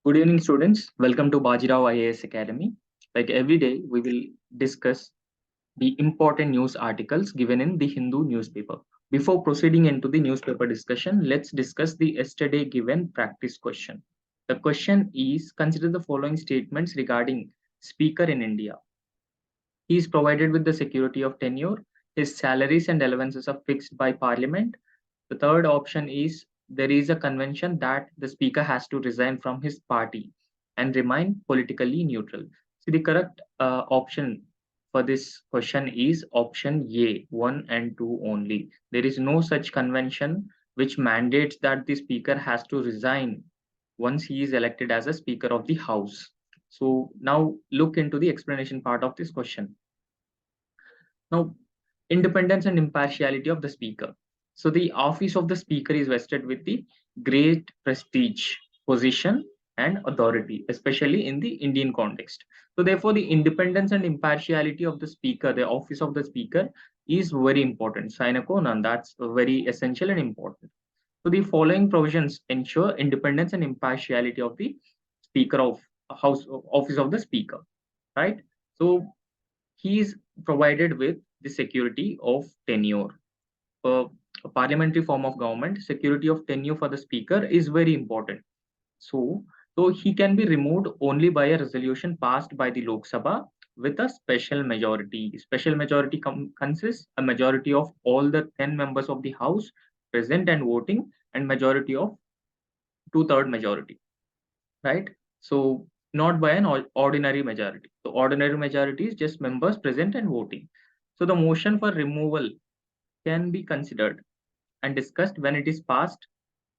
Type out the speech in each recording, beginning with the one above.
Good evening, students. Welcome to BAJIRAO IAS Academy. Like every day, we will discuss the important news articles given in the Hindu newspaper. Before proceeding into the newspaper discussion, let's discuss the yesterday given practice question. The question is, consider the following statements regarding Speaker in India. He is provided with the security of tenure. His salaries and allowances are fixed by Parliament. The third option is there is a convention that the speaker has to resign from his party and remain politically neutral. So the correct option for this question is option A, 1 and 2 only. There is no such convention which mandates that the speaker has to resign once he is elected as a speaker of the house. So now look into the explanation part of this question. Now, independence and impartiality of the speaker. So the office of the speaker is vested with the great prestige, position, and authority, especially in the Indian context. So therefore, the independence and impartiality of the speaker, the office of the speaker, is very important. Sine qua non, that's very essential and important. So the following provisions ensure independence and impartiality of the speaker of house office of the speaker, right? So he is provided with the security of tenure. A parliamentary form of government, security of tenure for the speaker is very important. So he can be removed only by a resolution passed by the Lok Sabha with a special majority. Special majority consists a majority of all the 10 members of the House present and voting, and majority of two-third majority, right? So not by an ordinary majority. So ordinary majority is just members present and voting. So the motion for removal can be considered and discussed when it is passed,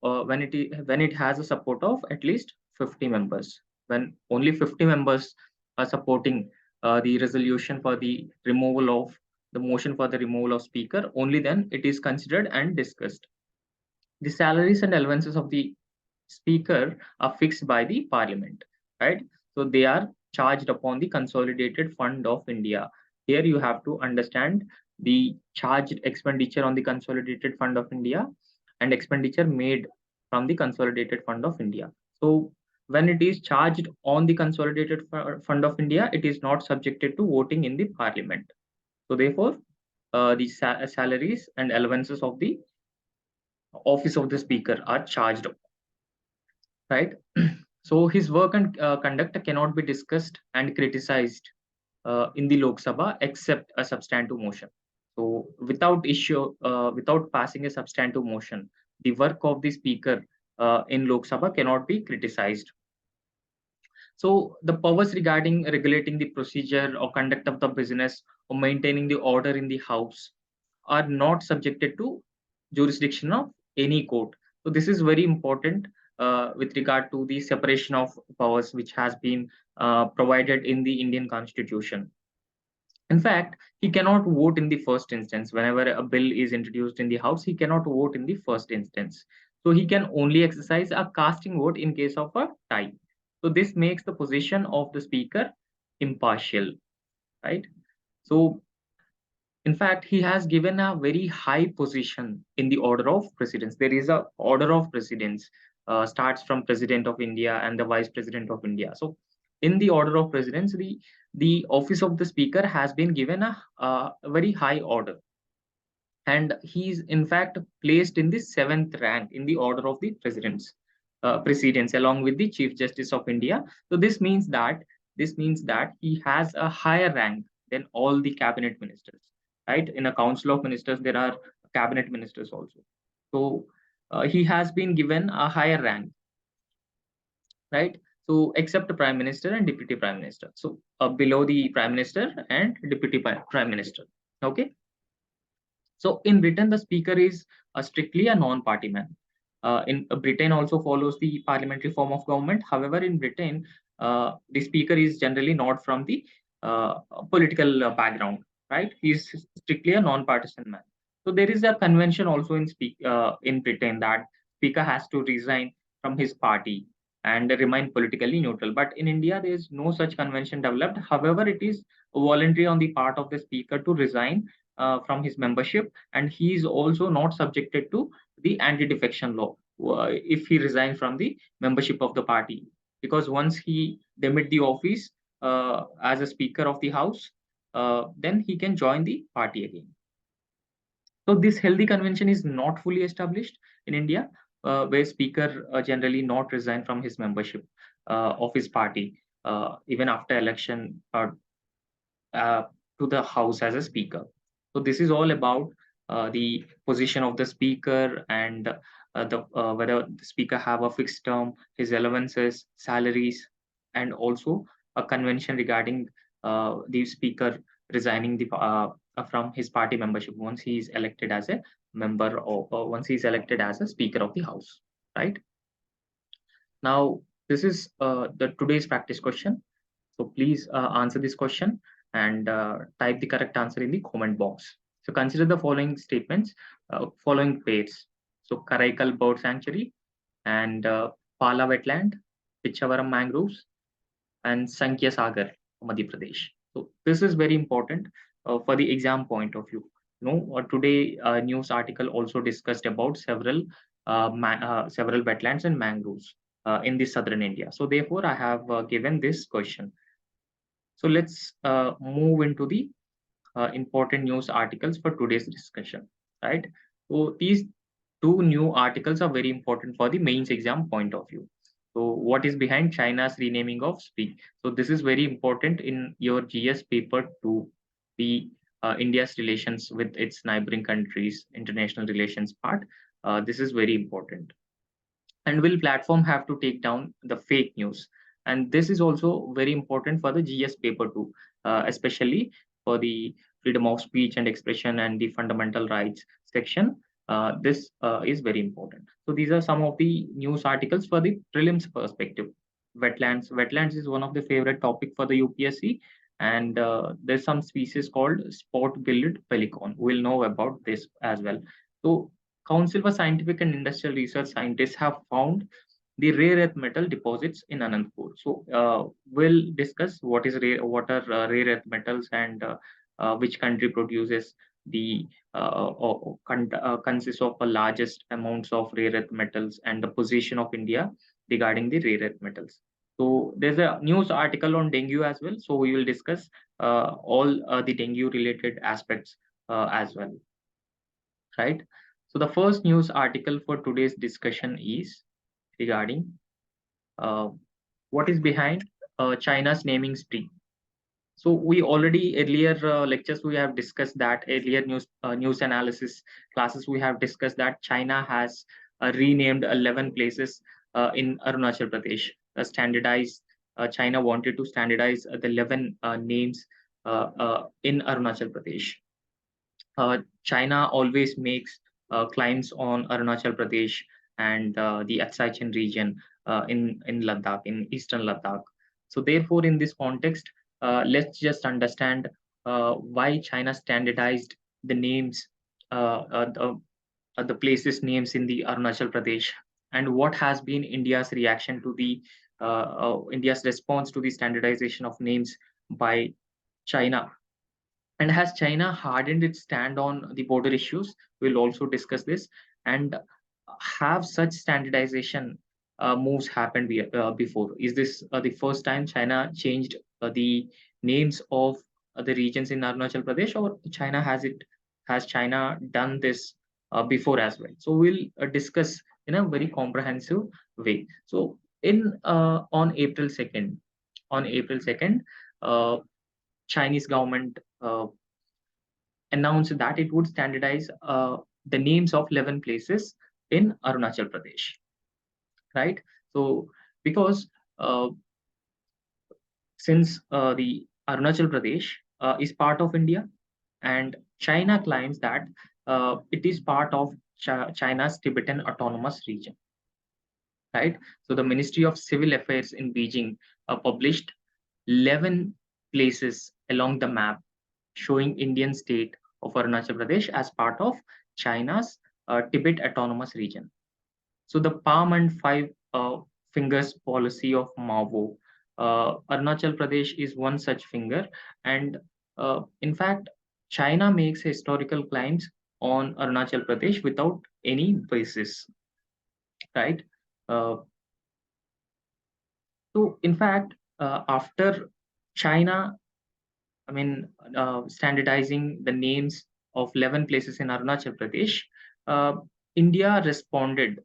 when it has a support of at least 50 members. When only 50 members are supporting the resolution for the removal of the motion for the removal of speaker, only then it is considered and discussed. The salaries and allowances of the speaker are fixed by the parliament, right? So they are charged upon the consolidated fund of India. Here you have to understand the charged expenditure on the consolidated fund of India and expenditure made from the consolidated fund of India. So when it is charged on the consolidated fund of India, it is not subjected to voting in the parliament. So therefore, the salaries and allowances of the office of the speaker are charged, right? So his work and conduct cannot be discussed and criticized in the Lok Sabha except a substantive motion. So without passing a substantive motion, the work of the speaker in Lok Sabha cannot be criticized. So the powers regarding regulating the procedure or conduct of the business or maintaining the order in the house are not subjected to jurisdiction of any court. So this is very important with regard to the separation of powers which has been provided in the Indian Constitution. In fact, he cannot vote in the first instance. Whenever a bill is introduced in the House, he cannot vote in the first instance. So he can only exercise a casting vote in case of a tie. So this makes the position of the speaker impartial, right? So in fact, he has given a very high position in the order of precedence. There is a order of precedence, starts from President of India and the Vice President of India. So in the order of precedence, the office of the speaker has been given a very high order, and he's in fact placed in the seventh rank in the order of the presidents precedence, along with the Chief Justice of India. So this means that he has a higher rank than all the cabinet ministers, right? In a council of ministers there are cabinet ministers also. So he has been given a higher rank, right? So except the prime minister and deputy prime minister, so below the prime minister and deputy prime minister. Okay. So in Britain, the speaker is strictly a non-party man. In Britain also follows the parliamentary form of government. However, in Britain, the speaker is generally not from the uh, political background, right? He is strictly a non-partisan man. So there is a convention also in Britain that speaker has to resign from his party and remain politically neutral. But in India, there is no such convention developed. However, it is voluntary on the part of the speaker to resign from his membership, and he is also not subjected to the anti-defection law if he resigns from the membership of the party. because once he demit the office as a speaker of the house, then he can join the party again. So this healthy convention is not fully established in India, where speaker generally not resign from his membership of his party even after election uh, to the house as a speaker. So this is all about the position of the speaker and the whether the speaker have a fixed term, his allowances, salaries, and also a convention regarding the speaker resigning from his party membership once he is elected as a member or once he is elected as a speaker of the house. Right now, this is the today's practice question. So please answer this question and type the correct answer in the comment box. So consider the following statements, following pairs. So Karaikal Bird Sanctuary and Pala Wetland, Pichavaram Mangroves, and Sankhya Sagar, Madhya Pradesh. So this is very important for the exam point of view. Today news article also discussed about several wetlands and mangroves in the southern India. So therefore, I have given this question. So let's move into the important news articles for today's discussion, right? So these two new articles are very important for the mains exam point of view. So what is behind China's renaming of Speak? So this is very important in your GS paper to the India's relations with its neighboring countries, international relations part. This is very important. And will platform have to take down the fake news? And this is also very important for the GS paper too, especially for the freedom of speech and expression and the fundamental rights section. This is very important. So these are some of the news articles for the prelims perspective. Wetlands is one of the favorite topic for the UPSC, and there's some species called spot-billed pelican. We'll know about this as well. So Council for Scientific and Industrial Research scientists have found the rare earth metal deposits in Anandpur. So we'll discuss what are rare earth metals and which country produces the consists of the largest amounts of rare earth metals and the position of India regarding the rare earth metals. So there's a news article on dengue as well. So we will discuss all the dengue related aspects as well, right? So the first news article for today's discussion is regarding uh, what is behind China's naming spree. So we already earlier lectures we have discussed that earlier news analysis classes we have discussed that China has renamed 11 places in Arunachal Pradesh. Standardized China wanted to standardize the 11 names in Arunachal Pradesh. China always makes climbs on Arunachal Pradesh and the Aksai region in Ladakh, in eastern Ladakh. So therefore, in this context, let's just understand why China standardized the names, the places names in the Arunachal Pradesh, and what has been India's reaction to the India's response to the standardization of names by China, and has China hardened its stand on the border issues? We'll also discuss this. And have such standardization moves happened before? Is this the first time China changed the names of the regions in Arunachal Pradesh, or has China done this before as well? So we'll discuss in a very comprehensive way. So in on April 2nd, Chinese government announced that it would standardize the names of 11 places in Arunachal Pradesh, right? So, because since the Arunachal Pradesh is part of India, and China claims that it is part of China's Tibetan Autonomous Region, right? So, the Ministry of Civil Affairs in Beijing published 11 places along the map showing Indian state of Arunachal Pradesh as part of China's Tibet Autonomous Region. So the palm and five fingers policy of Mao, Arunachal Pradesh is one such finger, and in fact, China makes historical claims on Arunachal Pradesh without any basis, right? Uh, So in fact, after China, standardizing the names of 11 places in Arunachal Pradesh, uh, India responded.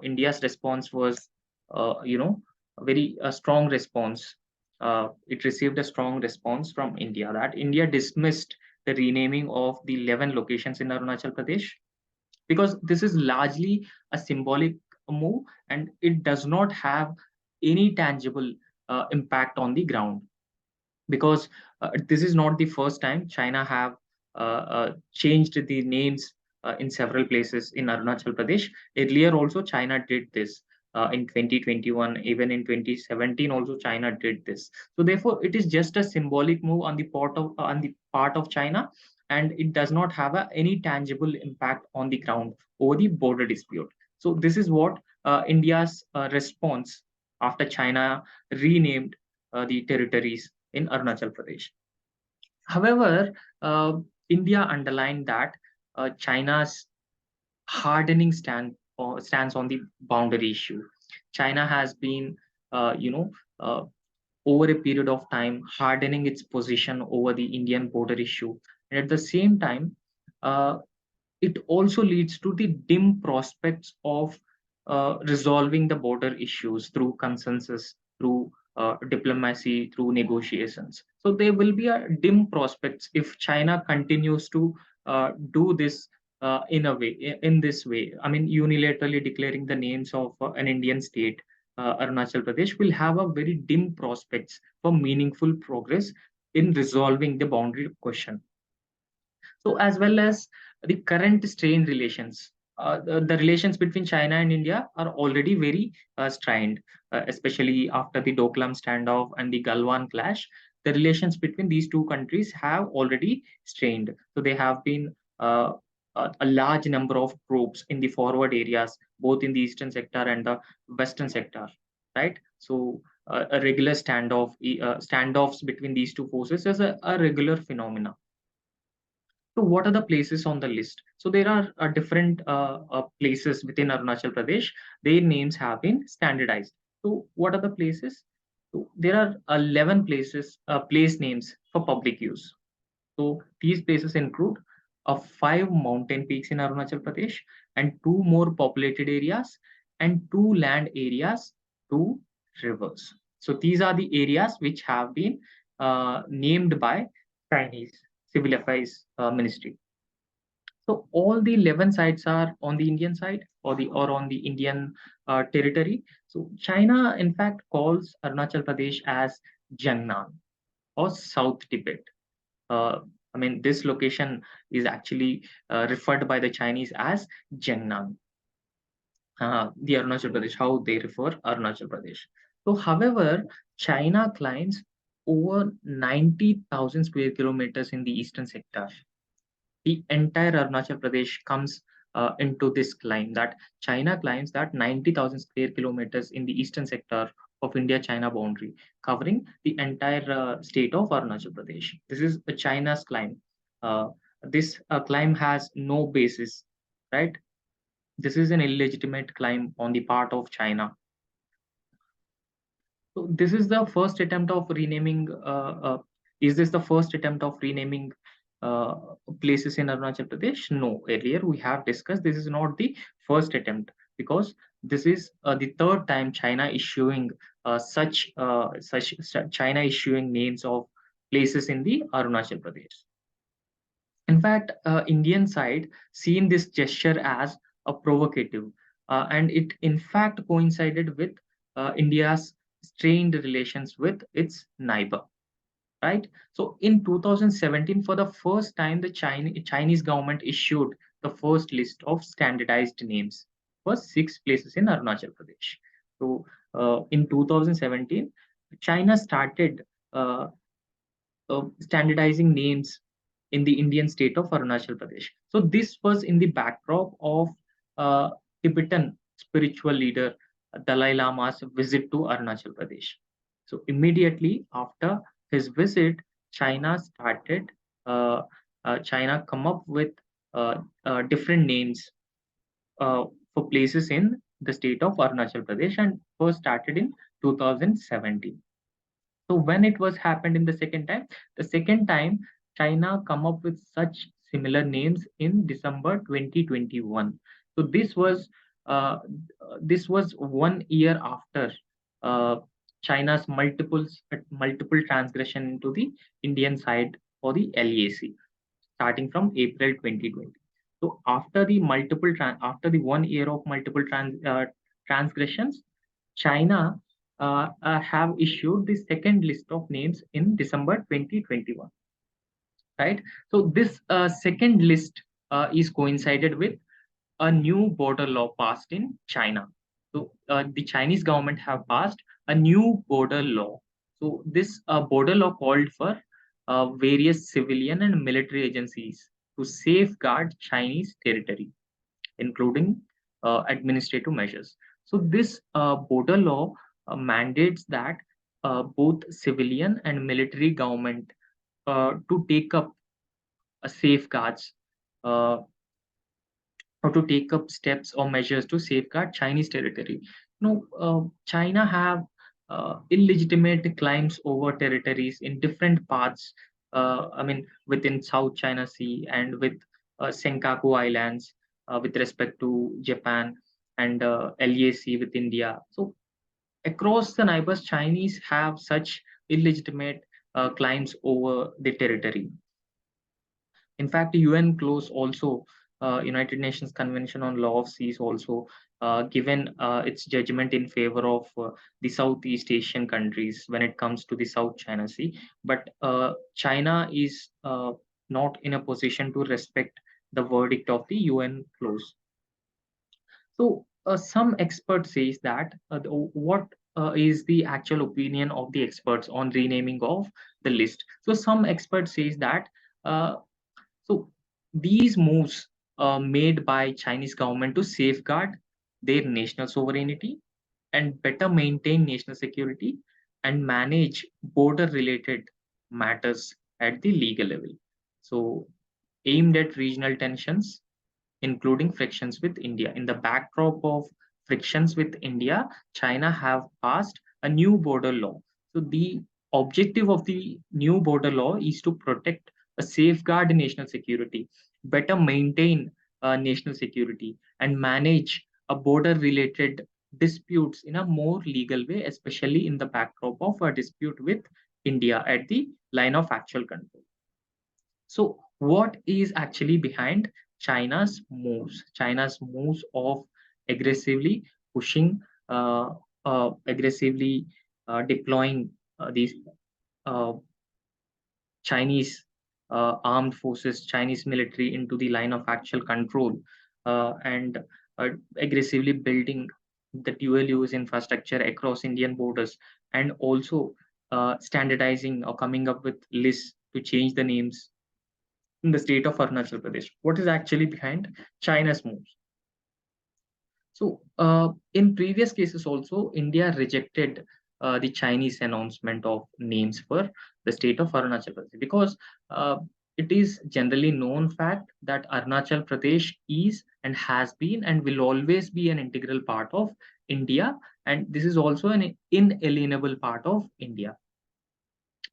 India's response was, a very strong response. It received a strong response from India that India dismissed the renaming of the 11 locations in Arunachal Pradesh, because this is largely a symbolic move and it does not have any tangible impact on the ground. Because this is not the first time China have changed the names in several places in Arunachal Pradesh. Earlier also China did this in 2021, even in 2017 also China did this. So therefore, it is just a symbolic move on the part of China, and it does not have any tangible impact on the ground over the border dispute. So this is what India's response after China renamed the territories in Arunachal Pradesh. However, India underlined that China's hardening stance on the boundary issue. China has been, uh, you know, uh, over a period of time, hardening its position over the Indian border issue. And at the same time, uh, it also leads to the dim prospects of resolving the border issues through consensus, through diplomacy, through negotiations. So there will be a dim prospects if China continues to do this in this way. I mean, unilaterally declaring the names of an Indian state, Arunachal Pradesh, will have a very dim prospects for meaningful progress in resolving the boundary question. So as well as the current strained relations. The relations between China and India are already very strained, especially after the Doklam standoff and the Galwan clash. The relations between these two countries have already strained. So they have been a large number of probes in the forward areas, both in the eastern sector and the western sector, right? So a regular standoffs between these two forces is a regular phenomena. So what are the places on the list? So there are different places within Arunachal Pradesh. Their names have been standardized. So what are the places? So there are 11 place names for public use. So these places include 5 mountain peaks in Arunachal Pradesh and 2 more populated areas and 2 land areas, 2 rivers. So these are the areas which have been named by Chinese Civil Affairs Ministry. So all the 11 sites are on the Indian side or on the Indian territory. So China, in fact, calls Arunachal Pradesh as Jiangnan or South Tibet. Uh, this location is actually referred by the Chinese as Jiangnan, the Arunachal Pradesh, how they refer Arunachal Pradesh. So, however, China claims over 90,000 square kilometers in the eastern sector. The entire Arunachal Pradesh comes into this claim that China claims that 90,000 square kilometers in the eastern sector of India-China boundary, covering the entire state of Arunachal Pradesh. This is China's claim. This claim has no basis, right? This is an illegitimate claim on the part of China. So this is the first attempt of renaming. Is this the first attempt of renaming uh, places in Arunachal Pradesh? No. Earlier we have discussed this is not the first attempt, because this is the third time China issuing China issuing names of places in the Arunachal Pradesh. In fact, Indian side seen this gesture as a provocative, and it in fact coincided with India's strained relations with its neighbor. Right. So in 2017, for the first time, the Chinese government issued the first list of standardized names for 6 places in Arunachal Pradesh. So in 2017, China started standardizing names in the Indian state of Arunachal Pradesh. So this was in the backdrop of uh, Tibetan spiritual leader Dalai Lama's visit to Arunachal Pradesh. So immediately after his visit, China started China come up with different names for places in the state of Arunachal Pradesh, and first started in 2017. So when it was happened in the second time China come up with such similar names in December 2021. So uh, this was 1 year after uh, China's multiple transgression into the Indian side for the LAC, starting from April 2020. So after the 1 year of transgressions, China have issued the second list of names in December 2021, right? So this second list is coincided with a new border law passed in China. So the Chinese government have passed a new border law. So this border law called for various civilian and military agencies to safeguard Chinese territory, including administrative measures. So this border law mandates that both civilian and military government to take up safeguards, uh, or to take up steps or measures to safeguard Chinese territory. China have illegitimate claims over territories in different parts. Within South China Sea and with Senkaku Islands, with respect to Japan, and LAC with India. So across the neighbors, Chinese have such illegitimate claims over the territory. In fact, UN clause also, United Nations Convention on Law of Seas also given its judgment in favor of the Southeast Asian countries when it comes to the South China Sea. But China is not in a position to respect the verdict of the UN clause. So some experts says that what is the actual opinion of the experts on renaming of the list. So some experts says that uh, so these moves made by Chinese government to safeguard their national sovereignty and better maintain national security and manage border related matters at the legal level. So aimed at regional tensions, including frictions with India. In the backdrop of frictions with India, China have passed a new border law. So the objective of the new border law is to protect a safeguard national security, better maintain national security, and manage a border related disputes in a more legal way, especially in the backdrop of a dispute with India at the line of actual control. So, what is actually behind China's moves? China's moves of aggressively pushing, aggressively deploying these uh, Chinese armed forces, Chinese military into the line of actual control, and aggressively building the dual use infrastructure across Indian borders, and also standardizing or coming up with lists to change the names in the state of Arunachal Pradesh. What is actually behind China's moves? So, in previous cases, also, India rejected the Chinese announcement of names for the state of Arunachal Pradesh because uh, it is generally known fact that Arunachal Pradesh is and has been and will always be an integral part of India, and this is also an inalienable part of India.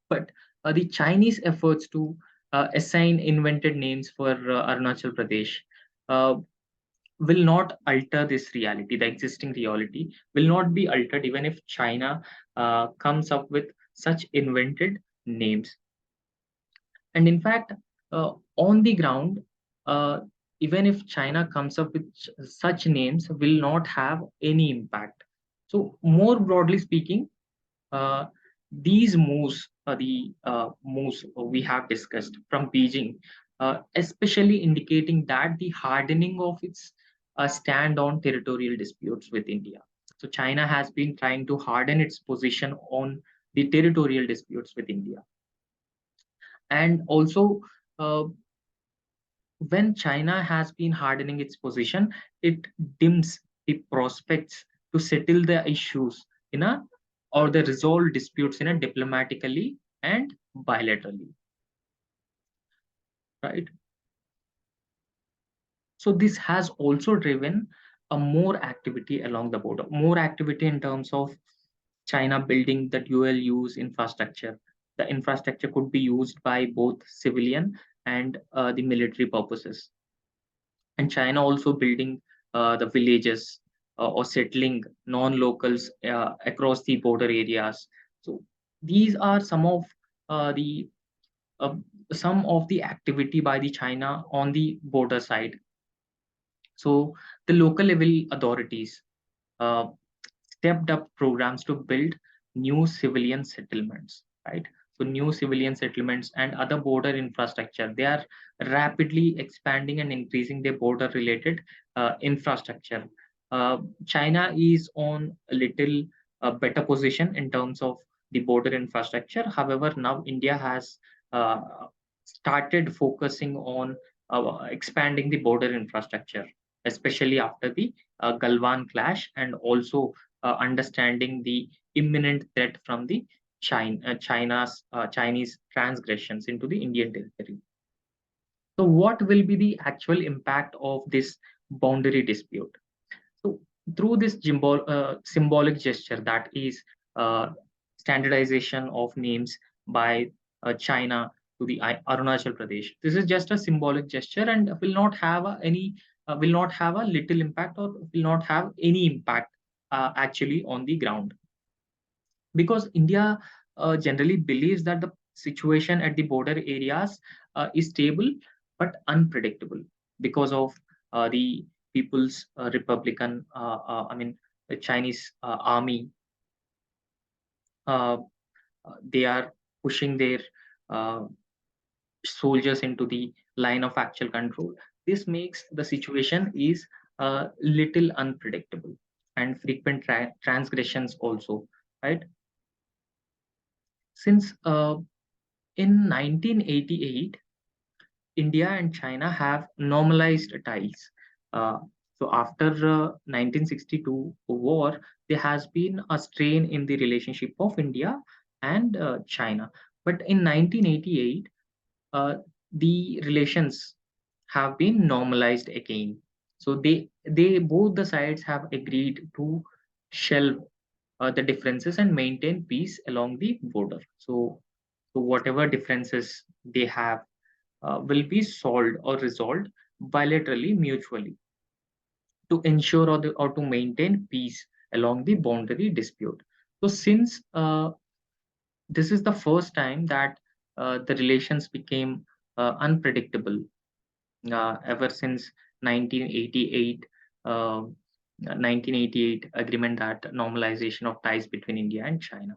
But the Chinese efforts to assign invented names for Arunachal Pradesh uh, will not alter this reality. The existing reality will not be altered even if China comes up with such invented names. And in fact, on the ground, uh, even if China comes up with such names, will not have any impact. So, more broadly speaking, uh, these moves, the moves we have discussed from Beijing, especially indicating that the hardening of its stand on territorial disputes with India. So China has been trying to harden its position on the territorial disputes with India, and also uh, when China has been hardening its position, it dims the prospects to settle the issues in a or the resolve disputes in a diplomatically and bilaterally, right? So this has also driven a more activity along the border, more activity in terms of China building the dual use infrastructure. The infrastructure could be used by both civilian and the military purposes. And China also building the villages or settling non-locals across the border areas. So these are the uh, some of the activity by the China on the border side. So the local level authorities uh, stepped up programs to build new civilian settlements, right? So new civilian settlements and other border infrastructure, they are rapidly expanding and increasing their border related infrastructure. uh, China is on a little better position in terms of the border infrastructure. However, now India has uh, started focusing on expanding the border infrastructure, especially after the Galwan clash, and also understanding the imminent threat from the Chinese transgressions into the Indian territory. So, what will be the actual impact of this boundary dispute? So, through this symbolic gesture, that is standardization of names by China to the Arunachal Pradesh, this is just a symbolic gesture and will not have will not have a little impact, or will not have any impact actually on the ground, because India generally believes that the situation at the border areas is stable but unpredictable because of the People's Republican, the Chinese army. Uh, they are pushing their uh, soldiers into the line of actual control. This makes the situation is little unpredictable, and frequent transgressions also, right? Since in 1988, India and China have normalized ties. Uh, so after 1962 war, there has been a strain in the relationship of India and China. But in 1988, uh, the relations have been normalized again. So they both the sides have agreed to shelve the differences and maintain peace along the border. So whatever differences they have will be solved or resolved bilaterally, mutually, to ensure or to maintain peace along the boundary dispute. So since this is the first time that the relations became unpredictable, ever since 1988, 1988 agreement, that normalization of ties between India and China.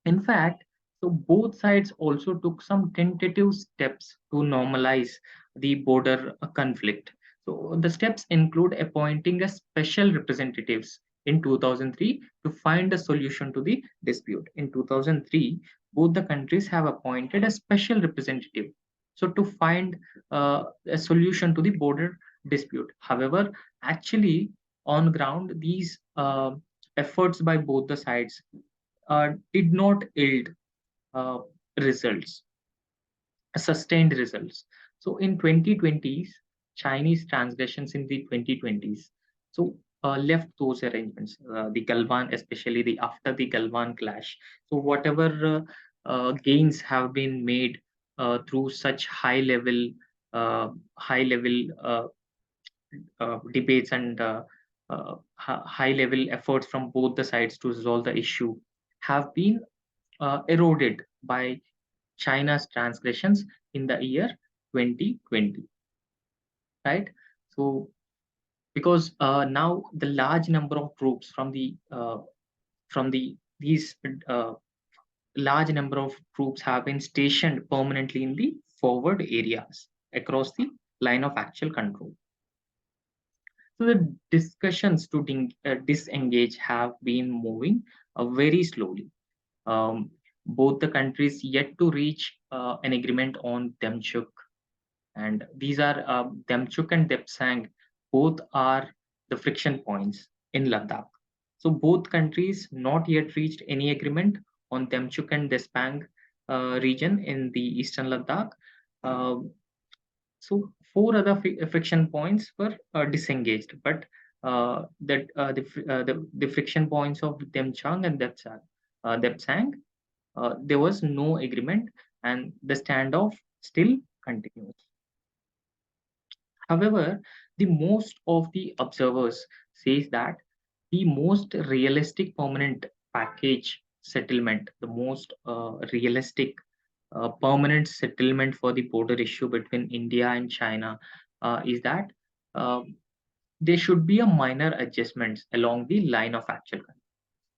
In fact, so both sides also took some tentative steps to normalize the border conflict. So the steps include appointing a special representatives in 2003 to find a solution to the dispute. In 2003, both the countries have appointed a special representative, so to find a solution to the border dispute. However, actually on ground, these efforts by both the sides did not yield uh, results, sustained results. So in 2020s, Chinese transgressions in the 2020s, so left those arrangements, the Galwan, especially the after the Galwan clash. So whatever gains have been made through such high level debates and high level efforts from both the sides to resolve the issue have been eroded by China's transgressions in the year 2020, right? So, because now the large number of troops from the these large number of troops have been stationed permanently in the forward areas across the line of actual control. So the discussions to disengage have been moving very slowly. Um, both the countries yet to reach an agreement on Demchuk, and these are Demchuk and Depsang. Both are the friction points in Ladakh. So both countries not yet reached any agreement on Demchuk and Despang region in the eastern Ladakh. Uh, so four other friction points were disengaged, but the friction points of Demchang and Depsang, there was no agreement, and the standoff still continues. However, the most of the observers says that the most realistic permanent package settlement, the most realistic permanent settlement for the border issue between India and China is that uh, there should be a minor adjustments along the line of actual control.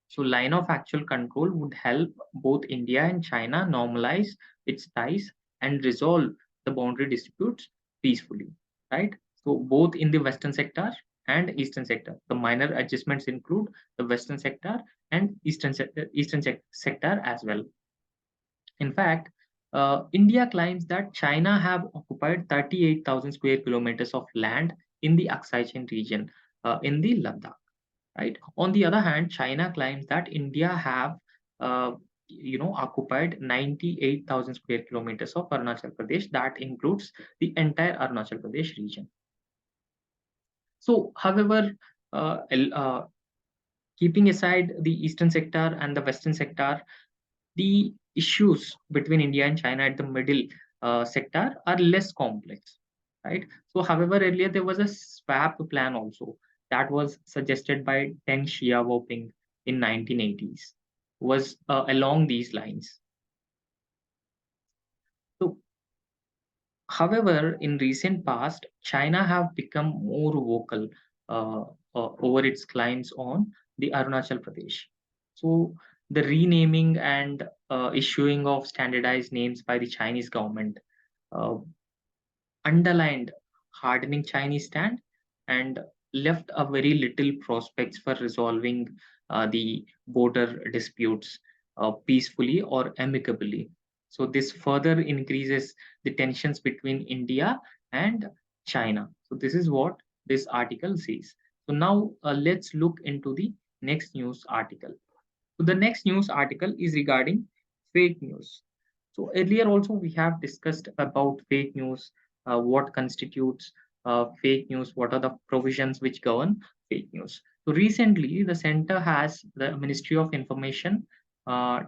So line of actual control would help both India and China normalize its ties and resolve the boundary disputes peacefully, right? So both in the western sector and eastern sector, the minor adjustments include the western sector and sector as well. In fact, India claims that China have occupied 38,000 square kilometers of land in the Aksai Chin region in the Ladakh. Right. On the other hand, China claims that India have, occupied 98,000 square kilometers of Arunachal Pradesh. That includes the entire Arunachal Pradesh region. So, however, keeping aside the eastern sector and the western sector, the issues between India and China at the middle sector are less complex, right? So, however, earlier there was a swap plan also that was suggested by Deng Xiaoping in 1980s, was along these lines. So, however, in recent past, China have become more vocal over its claims on the Arunachal Pradesh. So the renaming and issuing of standardized names by the Chinese government uh, underlined hardening Chinese stand and left a very little prospects for resolving the border disputes peacefully or amicably. So this further increases the tensions between India and China. So this is what this article says. So now let's look into the next news article. So the next news article is regarding fake news. So earlier also we have discussed about fake news, what constitutes fake news, what are the provisions which govern fake news. So recently the Ministry of Information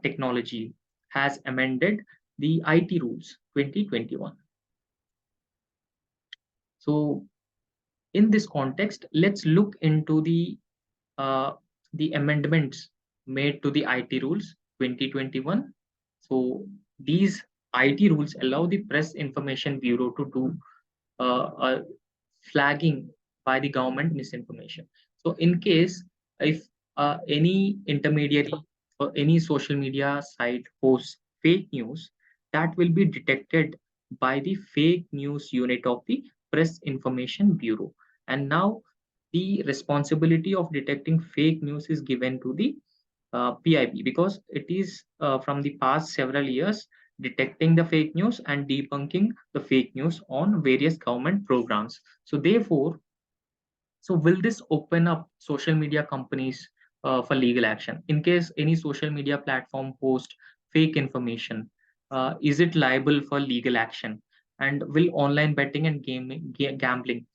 Technology has amended the IT rules 2021. So in this context, let's look into uh, the amendments made to the IT rules 2021. So these IT rules allow the Press Information Bureau to do flagging by the government misinformation. So in case if any intermediary or any social media site posts fake news, that will be detected by the fake news unit of the Press Information Bureau. And now the responsibility of detecting fake news is given to the PIB, because it is from the past several years detecting the fake news and debunking the fake news on various government programs. So therefore, so will this open up social media companies for legal action in case any social media platform post fake information? Is it liable for legal action? And will online betting and gambling,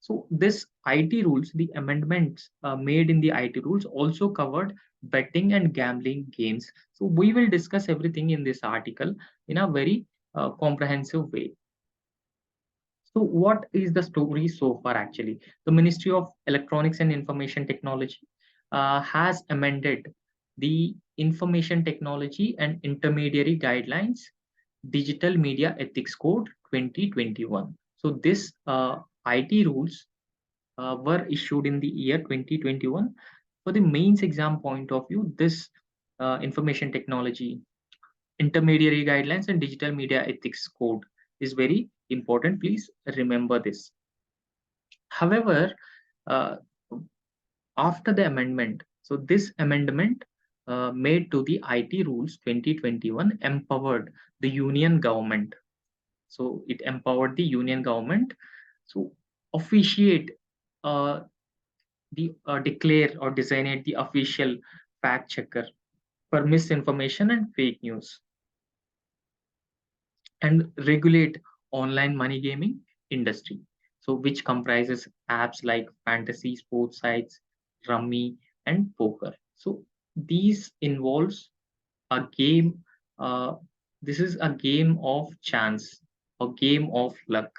so this IT rules, the amendments made in the IT rules also covered betting and gambling games. So we will discuss everything in this article in a very comprehensive way. So what is the story so far actually? The Ministry of Electronics and Information Technology has amended the Information Technology and Intermediary Guidelines Digital Media Ethics Code 2021. So this IT rules were issued in the year 2021. For the mains exam point of view, this information technology, intermediary guidelines, and digital media ethics code is very important. Please remember this. However, uh, after the amendment, so this amendment made to the IT rules 2021 empowered the union government. So it empowered the union government to officiate declare or designate the official fact checker for misinformation and fake news, and regulate online money gaming industry. so which comprises apps like fantasy sports sites, rummy, and poker. So these involves a game. Uh, this is a game of chance, a game of luck.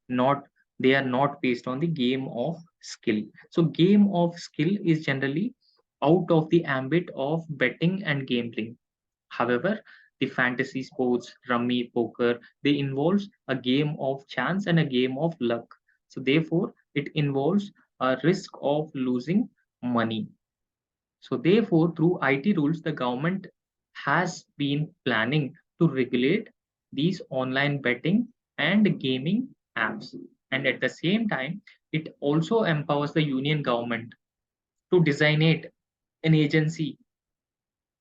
Not They are not based on the game of skill. So game of skill is generally out of the ambit of betting and gambling. However, the fantasy sports, rummy, poker, they involves a game of chance and a game of luck. So therefore, it involves a risk of losing money. So therefore, through IT rules, the government has been planning to regulate these online betting and gaming apps. And at the same time, it also empowers the union government to designate an agency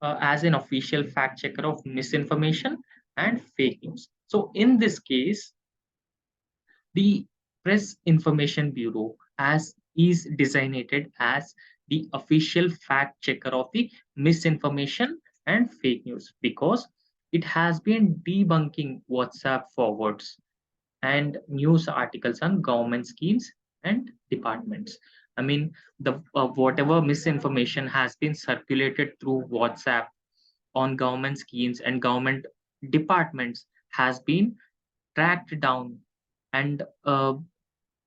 as an official fact checker of misinformation and fake news. So in this case, the Press Information Bureau as is designated as the official fact checker of the misinformation and fake news because it has been debunking WhatsApp forwards and news articles on government schemes and departments. I mean, the whatever misinformation has been circulated through WhatsApp on government schemes and government departments has been tracked down and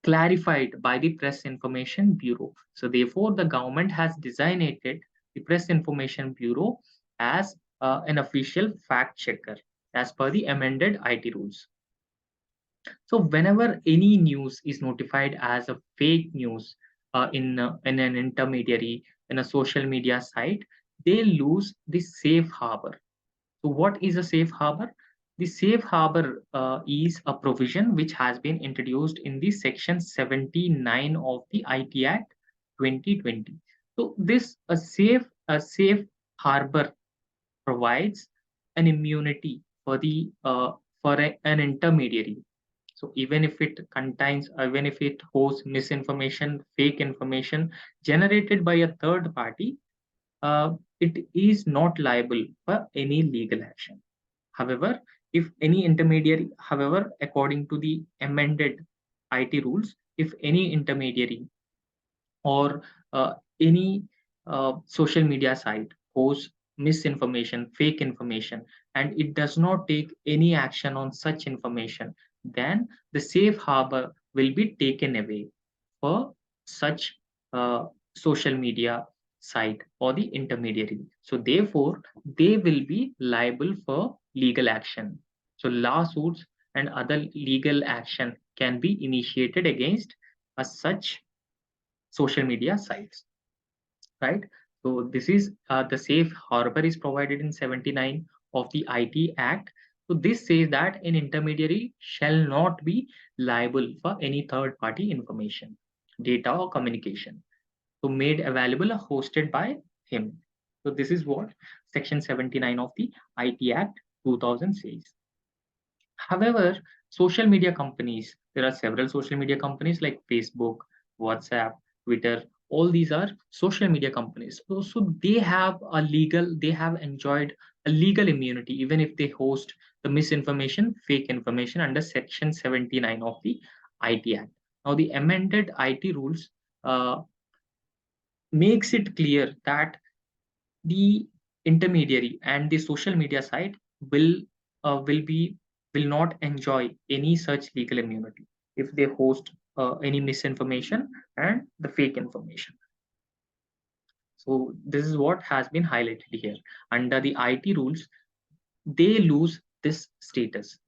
clarified by the Press Information Bureau. So, therefore, the government has designated the Press Information Bureau as an official fact checker as per the amended IT rules. So, whenever any news is notified as a fake news in an intermediary in a social media site, they lose the safe harbor. So, what is a safe harbor? The safe harbor is a provision which has been introduced in the section 79 of the IT Act 2020. So, this a safe harbor provides an immunity for an intermediary. So even if it contains, even if it holds misinformation, fake information generated by a third party, it is not liable for any legal action. However, if any intermediary, however, according to the amended IT rules, if any intermediary or any social media site posts misinformation, fake information, and it does not take any action on such information, then the safe harbor will be taken away for such uh, social media site or the intermediary. So therefore, they will be liable for legal action. So lawsuits and other legal action can be initiated against such social media sites, right? So this is the safe harbor is provided in 79 of the IT Act. So this says that an intermediary shall not be liable for any third party information, data or communication. So made available or hosted by him. So this is what section 79 of the IT Act 2000 says. However, social media companies, there are several social media companies like Facebook, WhatsApp, Twitter, all these are social media companies. So they have enjoyed a legal immunity even if they host the misinformation, fake information under Section 79 of the IT Act. Now, the amended IT rules uh, makes it clear that the intermediary and the social media site will uh, will be will not enjoy any such legal immunity if they host any misinformation and the fake information. So this is what has been highlighted here. Under the IT rules, they lose this status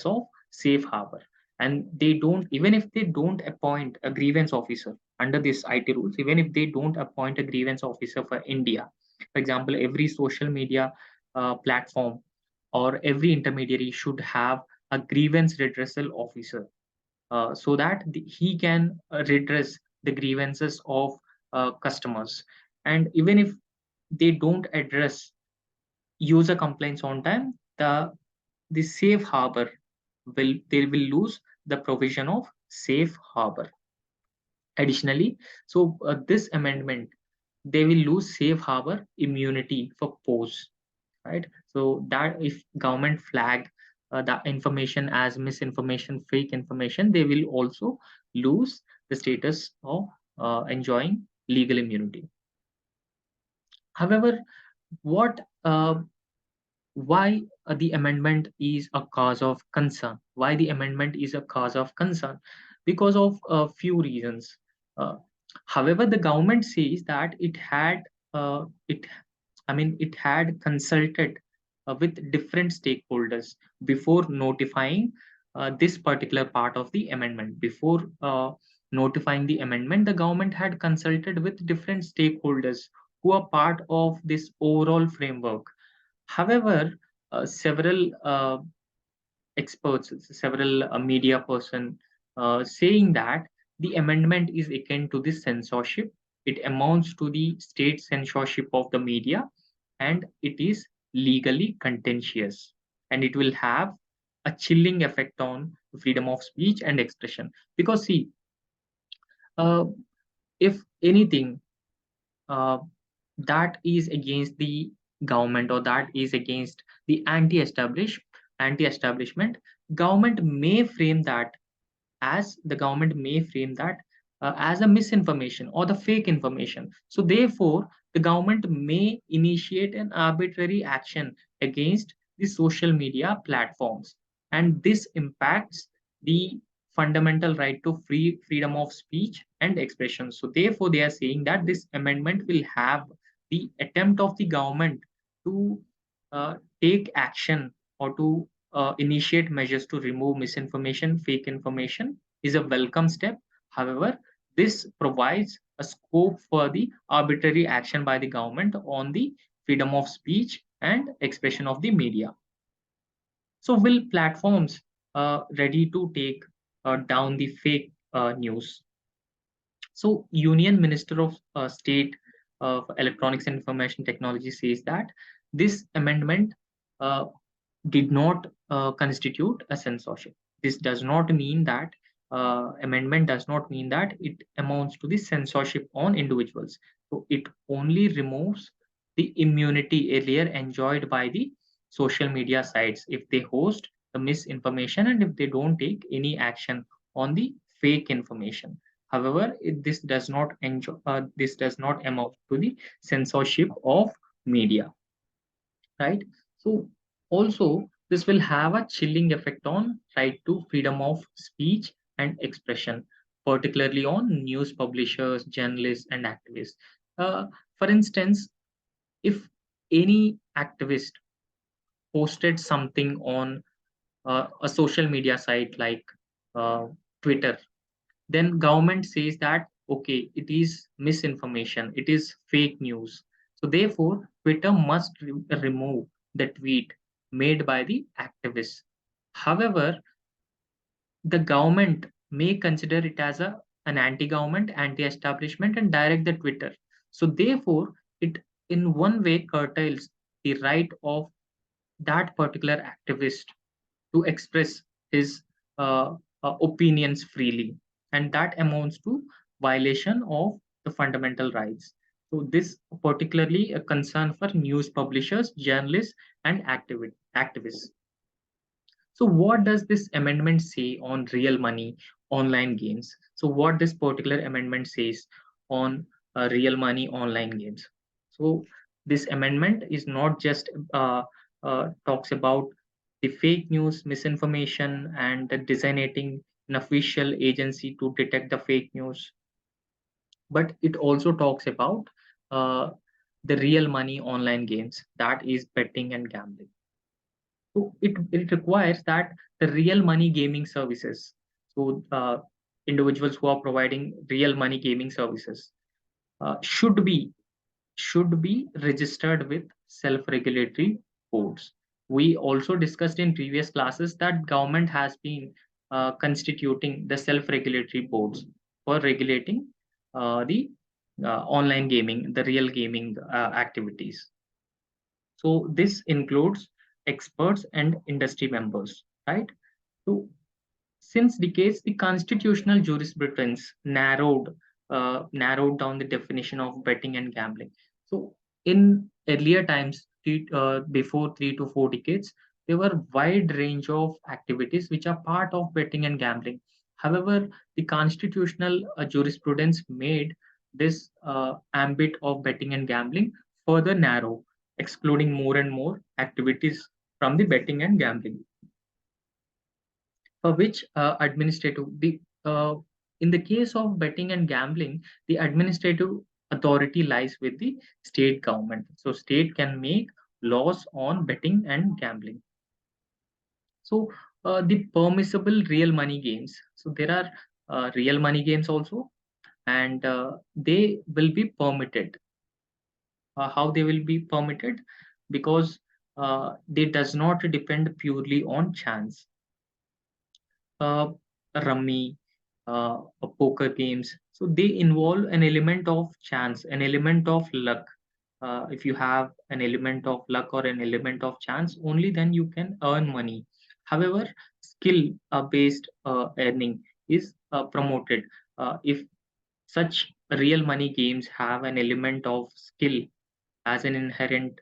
of safe harbor, and they don't, even if they don't appoint a grievance officer under this IT rules, even if they don't appoint a grievance officer for India, for example, every social media platform or every intermediary should have a grievance redressal officer so that he can redress the grievances of customers. And even if they don't address user complaints on time, the safe harbor they will lose the provision of safe harbor. Additionally, so this amendment, they will lose safe harbor immunity for posts, right? So that if government flagged the information as misinformation, fake information, they will also lose the status of enjoying legal immunity. However, what why the amendment is a cause of concern? Why the amendment is a cause of concern? Because of a few reasons. Uh, However, the government says that it had consulted with different stakeholders before notifying this particular part of the amendment. Before notifying the amendment, the government had consulted with different stakeholders who are part of this overall framework. However, several experts, several media person saying that the amendment is akin to the censorship. It amounts to the state censorship of the media, and it is legally contentious, and it will have a chilling effect on freedom of speech and expression. Because see, uh, if anything uh, that is against the government, or that is against the anti-establishment, government may frame that as a misinformation or the fake information. So therefore, the government may initiate an arbitrary action against the social media platforms, and this impacts the fundamental right to freedom of speech and expression. So therefore, they are saying that this amendment will have the attempt of the government to take action, or to initiate measures to remove misinformation, fake information, is a welcome step. However, this provides a scope for the arbitrary action by the government on the freedom of speech and expression of the media. So, will platforms ready to take down the fake news? So, Union Minister of State of Electronics and Information Technology says that this amendment uh, did not constitute a censorship. This does not mean that amendment does not mean that it amounts to the censorship on individuals. So it only removes the immunity earlier enjoyed by the social media sites if they host the misinformation and if they don't take any action on the fake information. However, this does not amount to the censorship of media, right? So also this will have a chilling effect on right to freedom of speech and expression, particularly on news publishers, journalists, and activists. Uh, for instance, if any activist posted something on a social media site like uh, Twitter, then government says that okay, it is misinformation, it is fake news. So therefore, Twitter must remove the tweet made by the activists. However, the government may consider it as an anti-government, anti-establishment, and direct the Twitter. So therefore, it in one way curtails the right of that particular activist to express his uh, opinions freely, and that amounts to violation of the fundamental rights. So this particularly a concern for news publishers, journalists, and activists. So what does this amendment say on real money online games? So what this particular amendment says on real money online games? So this amendment is not just talks about the fake news, misinformation, and the designating an official agency to detect the fake news, but it also talks about uh, the real money online games, that is betting and gambling. So it requires that the real money gaming services, so individuals who are providing real money gaming services should be registered with self-regulatory boards. We also discussed in previous classes that government has been constituting the self-regulatory boards for regulating the online gaming, the real gaming activities. So this includes experts and industry members, right? So since decades, the constitutional jurisprudence narrowed down the definition of betting and gambling. So in earlier times, before 3 to 4 decades, there were wide range of activities which are part of betting and gambling. However, the constitutional jurisprudence made this ambit of betting and gambling further narrow, excluding more and more activities from the betting and gambling, for which administrative the in the case of betting and gambling, the administrative authority lies with the state government. So state can make laws on betting and gambling. So the permissible real money games. So there are real money games also, and they will be permitted. How they will be permitted? Because they does not depend purely on chance. uh, Rummy, poker games. So they involve an element of chance, an element of luck. If you have an element of luck or an element of chance, only then you can earn money. However, skill based earning is promoted. If such real money games have an element of skill as an inherent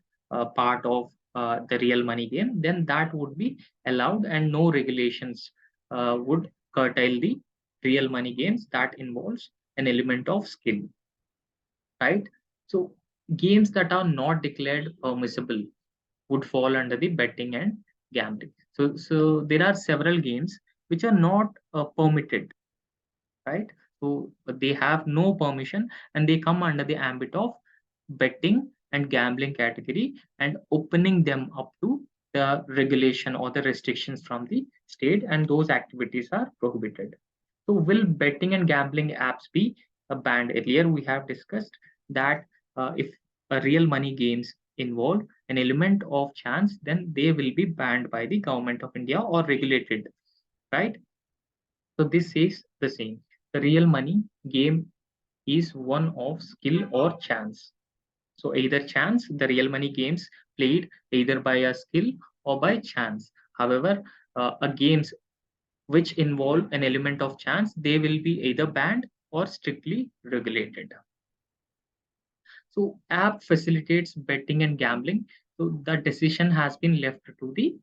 part of the real money game, then that would be allowed, and no regulations would curtail the real money games that involves an element of skill, right? So games that are not declared permissible would fall under the betting and gambling. So there are several games which are not permitted, right? So they have no permission and they come under the ambit of betting and gambling category, and opening them up to the regulation or the restrictions from the state, and those activities are prohibited. So will betting and gambling apps be banned? Earlier we have discussed that if a real money games involve an element of chance, then they will be banned by the government of India or regulated, right? So this says the same. The real money game is one of skill or chance. So either chance, the real money games played either by a skill or by chance. However, a games which involve an element of chance, they will be either banned or strictly regulated. So app facilitates betting and gambling. So the decision has been left to the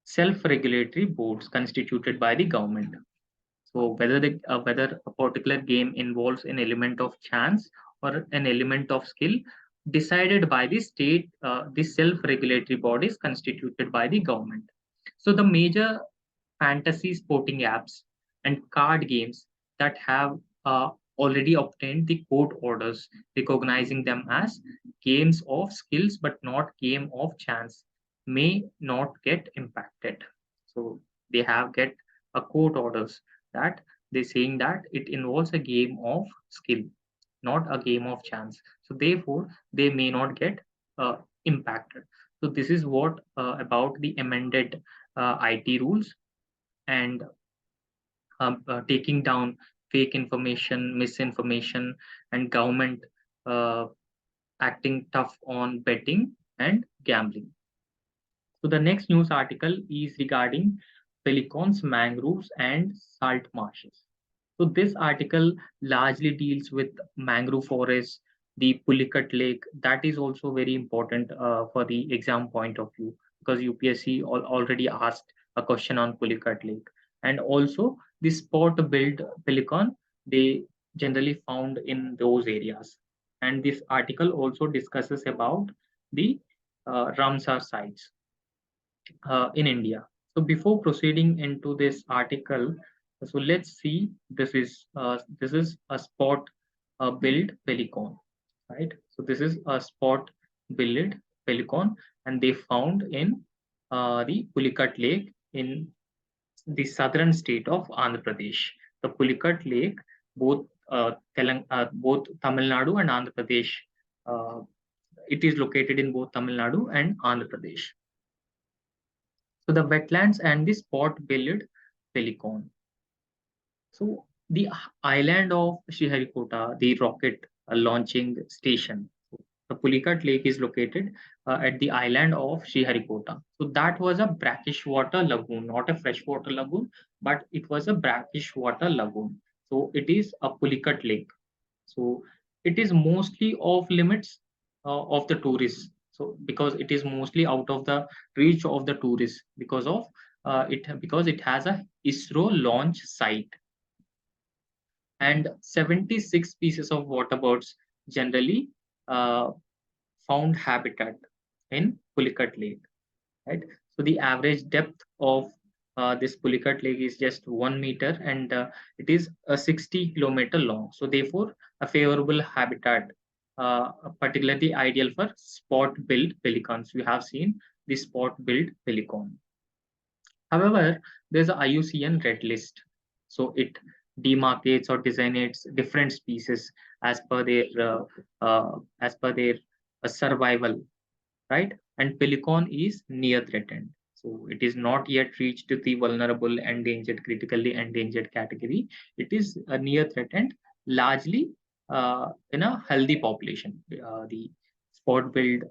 self-regulatory boards constituted by the government. So whether a particular game involves an element of chance or an element of skill, decided by the state, the self-regulatory bodies constituted by the government. So the major fantasy sporting apps and card games that have already obtained the court orders recognizing them as games of skills but not game of chance may not get impacted. So they have get a court orders that they saying that it involves a game of skill, not a game of chance. So therefore they may not get uh, impacted. So this is what about the amended IT rules, and taking down fake information, misinformation, and government uh, acting tough on betting and gambling. So the next news article is regarding pelicans, mangroves, and salt marshes. So this article largely deals with mangrove forests, the Pulicat Lake. That is also very important for the exam point of view, because UPSC already asked a question on Pulicat Lake, and also the spot-billed pelican. They generally found in those areas. And this article also discusses about the Ramsar sites in India. So before proceeding into this article, so let's see. This is a spot build pelican, right? So this is a spot build pelican, and they found in the Pulicat Lake in the southern state of Andhra Pradesh. The Pulicat Lake, both Tamil Nadu and Andhra Pradesh. Uh, it is located in both Tamil Nadu and Andhra Pradesh. So the wetlands and the spot-billed pelican. So the island of Sriharikota, the rocket launching station. The Pulicat Lake is located at the island of Sriharikota. So that was a brackish water lagoon, not a freshwater lagoon, but it was a brackish water lagoon. So it is a Pulicat Lake. So it is mostly off limits of the tourists. So because it is mostly out of the reach of the tourists because of because it has a ISRO launch site, and 76 species of water birds generally uh, found habitat in Pulicat Lake, right? So the average depth of this Pulicat Lake is just 1 meter, and it is a 60-kilometer long. So therefore, a favorable habitat, particularly ideal for spot-billed pelicans. You have seen the spot-billed pelican. However, there's a IUCN red list, so it demarcates or designates different species as per their survival, right? And pelican is near threatened. So it is not yet reached the vulnerable, endangered, critically endangered category. It is near threatened, largely in a healthy population. The spot-billed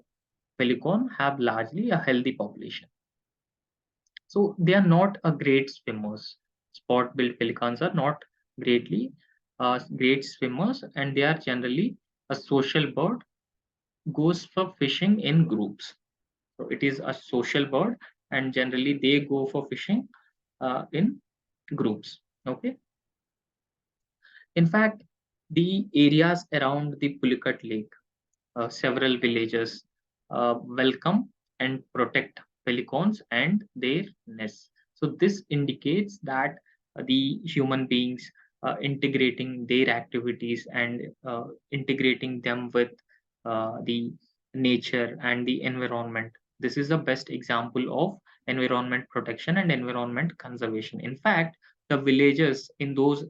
pelican have largely a healthy population. So they are not a great swimmers. Spot-billed pelicans are not great swimmers, and they are generally a social bird, goes for fishing in groups. So it is a social bird, and generally they go for fishing in groups. Okay. In fact, the areas around the Pulicat Lake, several villages welcome and protect pelicans and their nests. So this indicates that the human beings integrating their activities and integrating them with the nature and the environment. This is the best example of environment protection and environment conservation. In fact, the villagers in those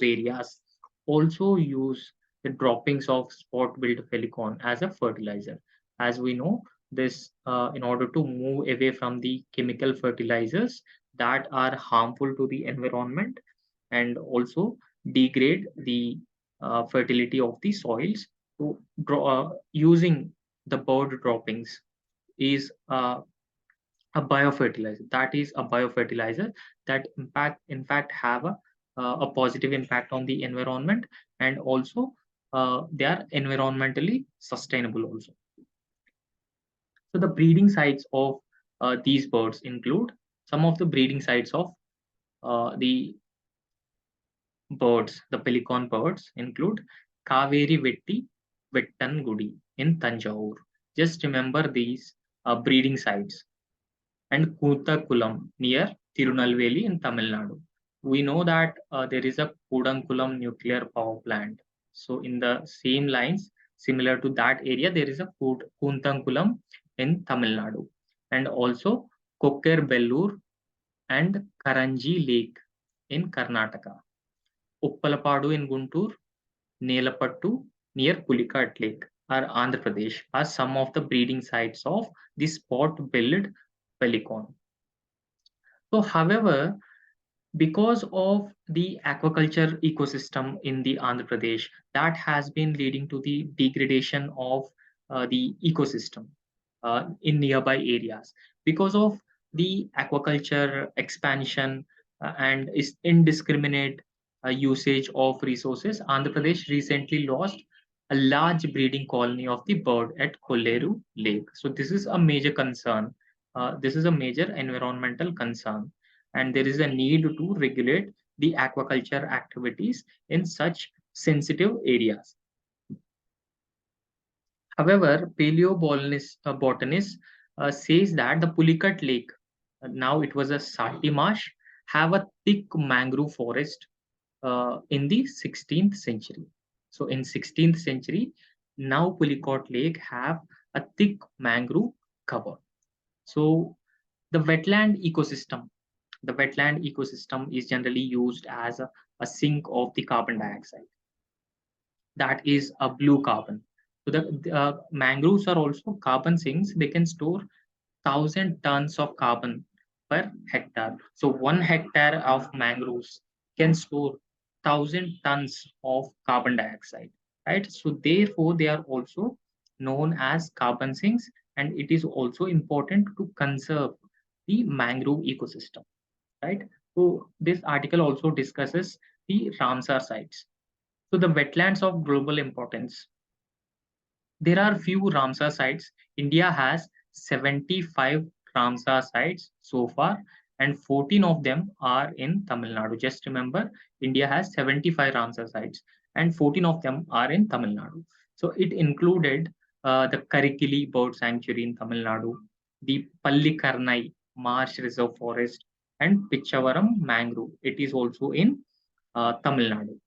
areas also use the droppings of spot-billed pelican as a fertilizer. As we know, this in order to move away from the chemical fertilizers that are harmful to the environment and also degrade the fertility of the soils. So, using the bird droppings is a biofertilizer. That is a biofertilizer that in fact, have a positive impact on the environment, and also they are environmentally sustainable also. So the breeding sites of these birds include some of the breeding sites of the birds, the pelican birds include Kaveri Vetti, Vettangudi in Tanjore. Just remember these breeding sites, and Kootakulam near Tirunelveli in Tamil Nadu. We know that there is a Kudankulam nuclear power plant. So in the same lines, similar to that area, there is a Kuntankulam in Tamil Nadu, and also Kokkerbellur and Karanji Lake in Karnataka. Uppalapadu in Guntur, Nelapattu near Pulicat Lake or Andhra Pradesh are some of the breeding sites of the spot-billed pelican. So, however, because of the aquaculture ecosystem in the Andhra Pradesh, that has been leading to the degradation of the ecosystem in nearby areas. Because of the aquaculture expansion and is indiscriminate usage of resources, Andhra Pradesh recently lost a large breeding colony of the bird at Kolleru Lake. So this is a major concern. This is a major environmental concern, and there is a need to regulate the aquaculture activities in such sensitive areas. However, paleobotanist says that the Pulicat Lake, now it was a Sati marsh, have a thick mangrove forest in the 16th century. So in 16th century, now Pulicat Lake have a thick mangrove cover. So the wetland ecosystem is generally used as a sink of the carbon dioxide. That is a blue carbon. So the mangroves are also carbon sinks. They can store 1,000 tons of carbon per hectare. So 1 hectare of mangroves can store 1,000 tons of carbon dioxide, right? So therefore, they are also known as carbon sinks, and it is also important to conserve the mangrove ecosystem, right? So this article also discusses the Ramsar sites. So the wetlands of global importance. There are few Ramsar sites. India has 75 Ramsar sites so far, and 14 of them are in Tamil Nadu. Just remember, India has 75 Ramsar sites, and 14 of them are in Tamil Nadu. So it included the Karikili Bird Sanctuary in Tamil Nadu, the Pallikarnai Marsh Reserve Forest, and Pichavaram Mangrove. It is also in Tamil Nadu.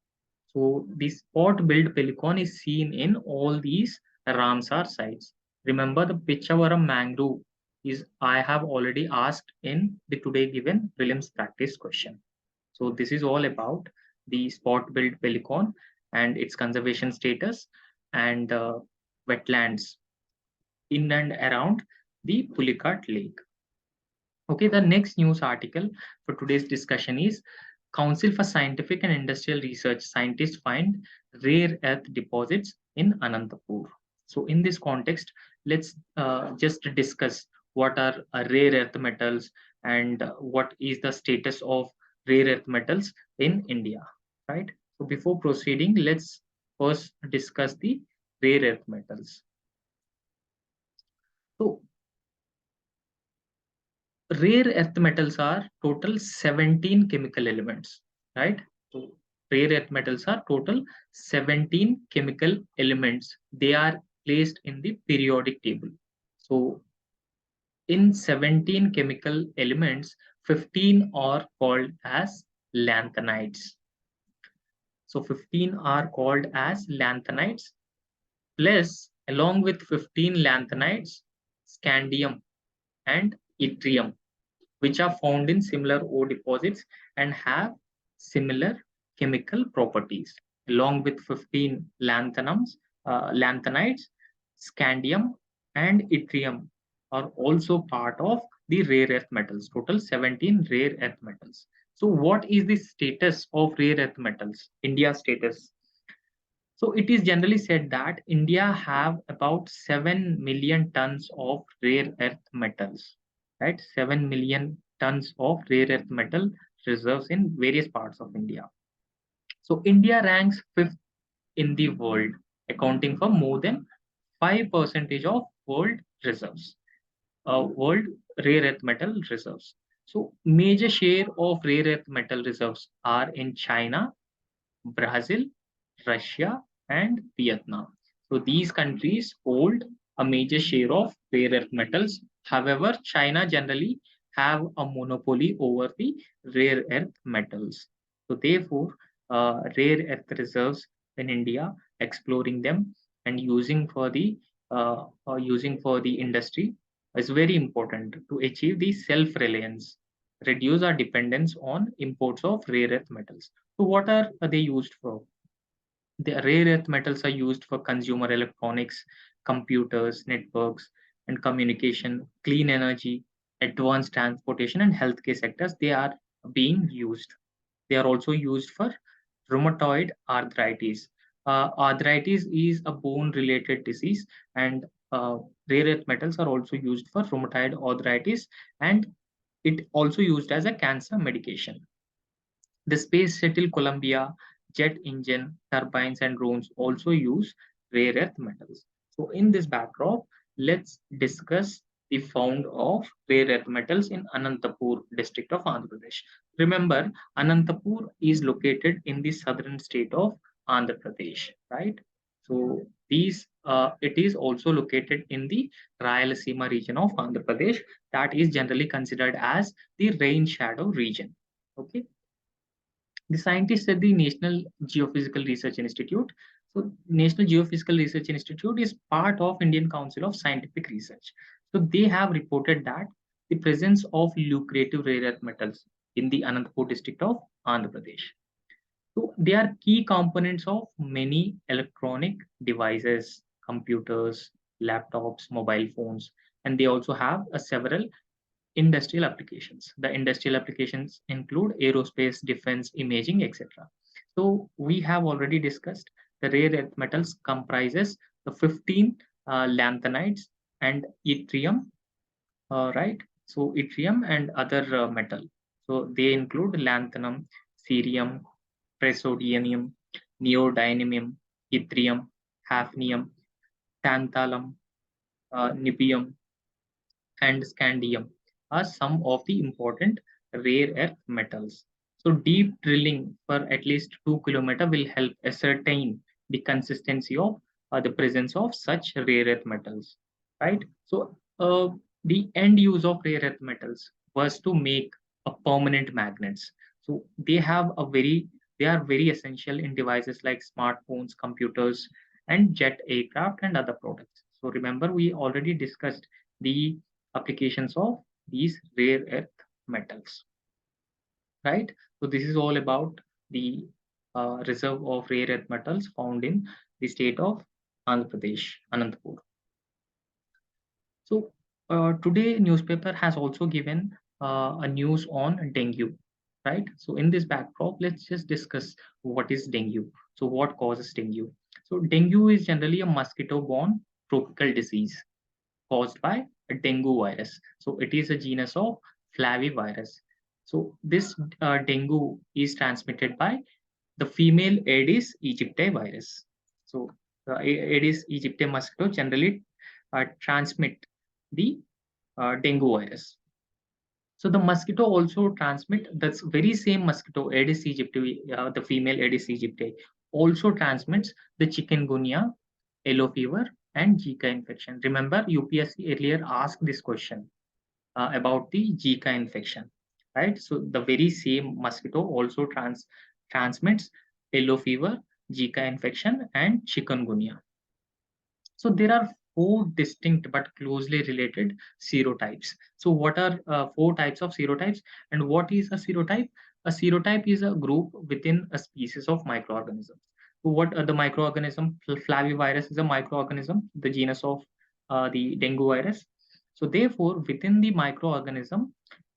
So the spot-billed pelican is seen in all these Ramsar sites. Remember, the Pichavaram mangrove is I have already asked in the today given prelims practice question. So this is all about the spot-billed pelican and its conservation status and wetlands in and around the Pulicat Lake. Okay, the next news article for today's discussion is Council for Scientific and Industrial Research scientists find rare earth deposits in Anantapur. So, in this context, let's just discuss what are rare earth metals and what is the status of rare earth metals in India, right? So, before proceeding, let's first discuss the rare earth metals. So, rare earth metals are total 17 chemical elements, right? So rare earth metals are total 17 chemical elements. They are placed in the periodic table. So in 17 chemical elements, 15 are called as lanthanides. So 15 are called as lanthanides, plus along with 15 lanthanides, scandium and yttrium, which are found in similar ore deposits and have similar chemical properties. Along with 15 lanthanides, scandium, and yttrium are also part of the rare earth metals, total 17 rare earth metals. So, what is the status of rare earth metals? India's status. So it is generally said that India have about 7 million tons of rare earth metals, right? 7 million tons of rare earth metal reserves in various parts of India. So India ranks fifth in the world, accounting for more than 5% of world reserves, world rare earth metal reserves. So major share of rare earth metal reserves are in China, Brazil, Russia, and Vietnam. So these countries hold a major share of rare earth metals. However, China generally have a monopoly over the rare earth metals. So therefore, rare earth reserves in India, exploring them and using for the industry is very important to achieve the self-reliance, reduce our dependence on imports of rare earth metals. So what are they used for? The rare earth metals are used for consumer electronics, computers, networks, and communication, clean energy, advanced transportation, and healthcare sectors. They are being used. They are also used for rheumatoid arthritis. Arthritis is a bone-related disease, and rare earth metals are also used for rheumatoid arthritis, and it also used as a cancer medication. The Space Shuttle Columbia jet engine, turbines, and drones also use rare earth metals. So, in this backdrop, let's discuss the found of rare earth metals in Anantapur district of Andhra Pradesh. Remember, Anantapur is located in the southern state of Andhra Pradesh, right? So, it is also located in the Rayalaseema region of Andhra Pradesh, that is generally considered as the rain shadow region. Okay, the scientists at the National Geophysical Research Institute. So, National Geophysical Research Institute is part of Indian Council of Scientific Research. So, they have reported that the presence of lucrative rare earth metals in the Anantapur district of Andhra Pradesh. So, they are key components of many electronic devices, computers, laptops, mobile phones, and they also have several industrial applications. The industrial applications include aerospace, defense, imaging, etc. So we have already discussed the rare earth metals comprises the 15 lanthanides and yttrium, right? So yttrium and other metal. So they include lanthanum, cerium, praseodymium, neodymium, yttrium, hafnium, tantalum, niobium, and scandium are some of the important rare earth metals. So deep drilling for at least 2 kilometers will help ascertain the consistency of the presence of such rare earth metals, right? So the end use of rare earth metals was to make a permanent magnets. So they are very essential in devices like smartphones, computers, and jet aircraft and other products. So remember, we already discussed the applications of these rare earth metals, right? So this is all about the reserve of rare earth metals found in the state of Andhra Pradesh, Anantapur. So today newspaper has also given a news on dengue, right? So in this backdrop, let's just discuss what is dengue. So what causes dengue? So dengue is generally a mosquito-borne tropical disease caused by a dengue virus. So it is a genus of flavivirus. So this dengue is transmitted by the female Aedes aegypti virus. So the Aedes aegypti mosquito generally transmit the dengue virus. So the mosquito also transmit that's very same mosquito Aedes aegypti, the female Aedes aegypti also transmits the chikungunya, yellow fever, and Zika infection. Remember, UPSC earlier asked this question about the Zika infection, right? So the very same mosquito also transmits yellow fever, Zika infection, and chikungunya. So there are four distinct but closely related serotypes. So what are four types of serotypes, and what is a serotype? A serotype is a group within a species of microorganisms. So what are the microorganism? Flavivirus is a microorganism, the genus of the dengue virus. So therefore, within the microorganism,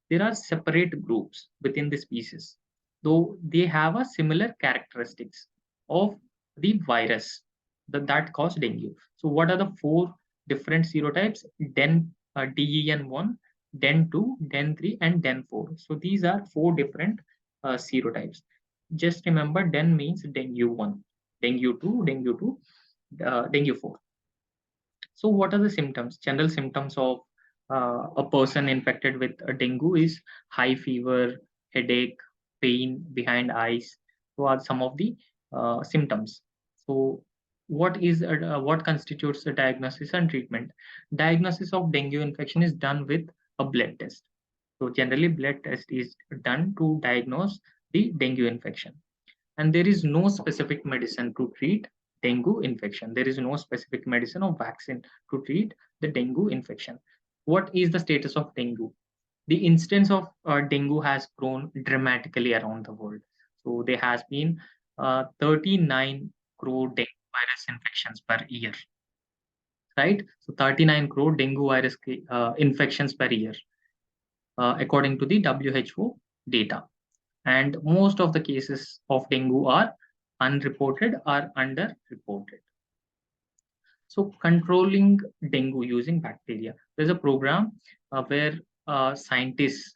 there are separate groups within the species, though they have a similar characteristics of the virus that cause dengue. So what are the four different serotypes? DEN1, DEN2, DEN3, and DEN4. So these are four different serotypes. Just remember, DEN means dengue 1, dengue 2, dengue 2, dengue 4. So what are the symptoms? General symptoms of a person infected with a dengue is high fever, headache, pain behind eyes. So are some of the symptoms. So what constitutes the diagnosis and treatment? Diagnosis of dengue infection is done with a blood test. So generally blood test is done to diagnose the dengue infection, and there is no specific medicine to treat dengue infection. There is no specific medicine or vaccine to treat the dengue infection. What is the status of dengue? The incidence of dengue has grown dramatically around the world. So there has been 39 crore dengue virus infections per year, right? So 39 crore dengue virus infections per year, according to the WHO data. And most of the cases of dengue are unreported or underreported. So controlling dengue using bacteria. There's a program where scientists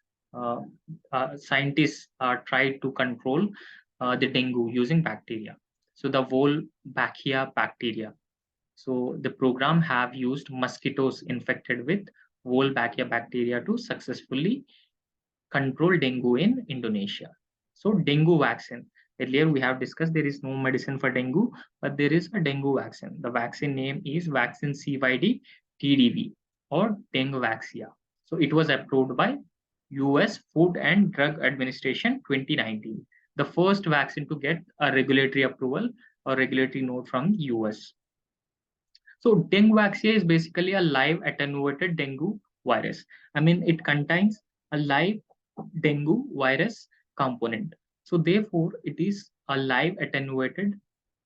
try to control the dengue using bacteria. So the Wolbachia bacteria. So the program have used mosquitoes infected with Wolbachia bacteria to successfully control dengue in Indonesia. So dengue vaccine. Earlier we have discussed there is no medicine for dengue, but there is a dengue vaccine. The vaccine name is vaccine CYD TDV or dengue vaxia. So it was approved by US Food and Drug Administration 2019. The first vaccine to get a regulatory approval or regulatory note from US. So dengue vaccine is basically a live attenuated dengue virus. I mean, it contains a live dengue virus component. So therefore, it is a live attenuated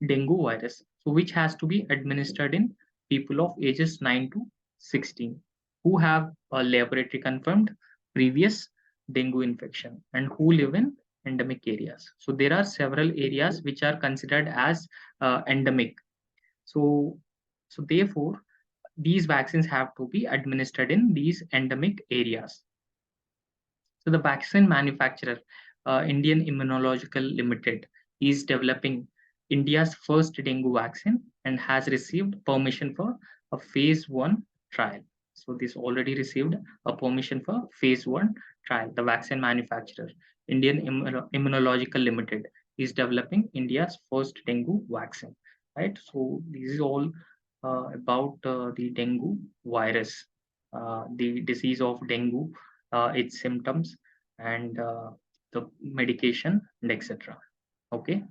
dengue virus, so which has to be administered in people of ages 9 to 16 who have a laboratory confirmed previous dengue infection and who live in endemic areas. So there are several areas which are considered as endemic. So therefore, these vaccines have to be administered in these endemic areas. So the vaccine manufacturer, Indian Immunological Limited, is developing India's first dengue vaccine and has received permission for a phase 1 trial. So this already received a permission for phase 1 trial. The vaccine manufacturer, Indian Immunological Limited, is developing India's first dengue vaccine, right? So this is all about the dengue virus, the disease of dengue, its symptoms, and the medication, and etc. Okay.